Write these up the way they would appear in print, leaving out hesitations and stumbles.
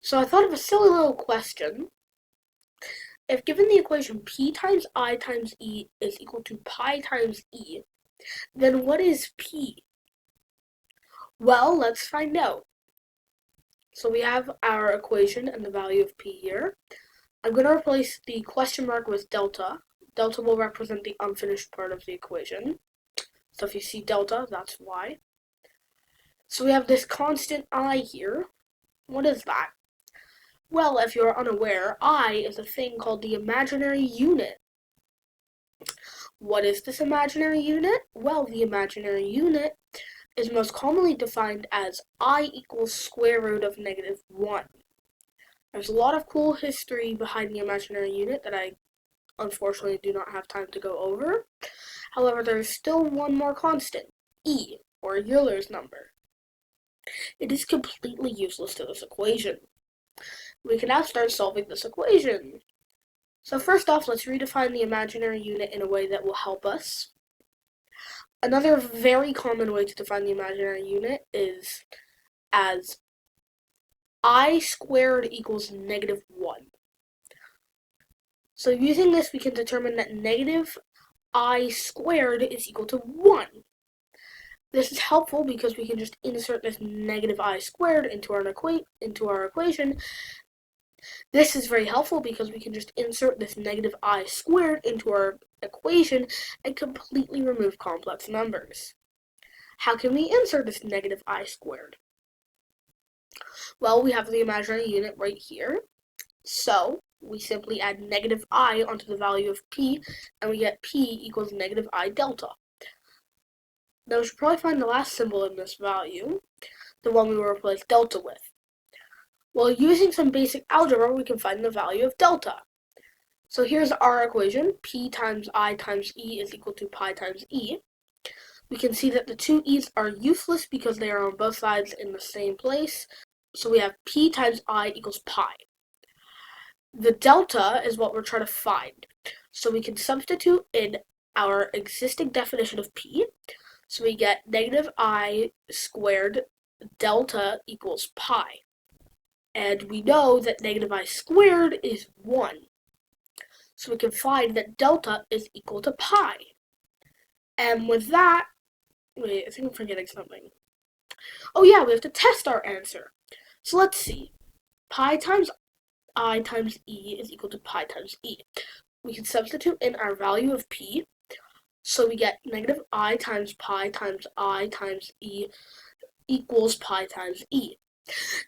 So I thought of a silly little question. If given the equation p times I times e is equal to pi times e, then what is p? Well, let's find out. So we have our equation and the value of p here. I'm going to replace the question mark with delta. Delta will represent the unfinished part of the equation. So if you see delta, that's why. So we have this constant I here. What is that? Well, if you're unaware, I is a thing called the imaginary unit. What is this imaginary unit? Well, the imaginary unit is most commonly defined as I equals square root of -1. There's a lot of cool history behind the imaginary unit that I unfortunately do not have time to go over. However, there is still one more constant, E, or Euler's number. It is completely useless to this equation. We can now start solving this equation. So first off, let's redefine the imaginary unit in a way that will help us. Another very common way to define the imaginary unit is as I squared equals -1. So using this, we can determine that negative I squared is equal to 1. This is helpful because we can just insert this negative I squared into our equation. This is very helpful because we can just insert this negative I squared into our equation and completely remove complex numbers. How can we insert this negative I squared? Well, we have the imaginary unit right here. So we simply add negative I onto the value of p, and we get p equals negative I delta. Now we should probably find the last symbol in this value, the one we will replace delta with. Well, using some basic algebra, we can find the value of delta. So here's our equation, p times I times e is equal to pi times e. We can see that the two e's are useless because they are on both sides in the same place. So we have p times I equals pi. The delta is what we're trying to find. So we can substitute in our existing definition of p. So we get negative I squared delta equals pi. And we know that negative I squared is 1. So we can find that delta is equal to pi. And with that, wait, I think I'm forgetting something. Oh yeah, we have to test our answer. So let's see. Pi times I times e is equal to pi times e. We can substitute in our value of p. So we get negative I times pi times I times e equals pi times e.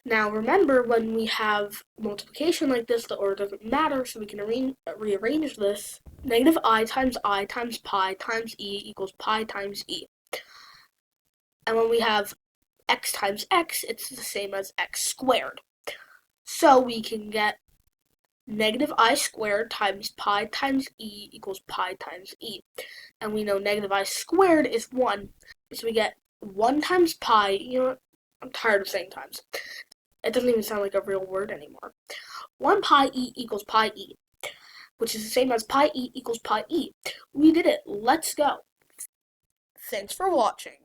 Now remember, when we have multiplication like this, the order doesn't matter, so we can rearrange this. Negative I times pi times e equals pi times e. And when we have x times x, it's the same as x squared. So we can get negative I squared times pi times e equals pi times e. And we know negative I squared is 1. So we get 1 times pi, I'm tired of saying times. It doesn't even sound like a real word anymore. 1 pi e equals pi e, which is the same as pi e equals pi e. We did it. Let's go. Thanks for watching.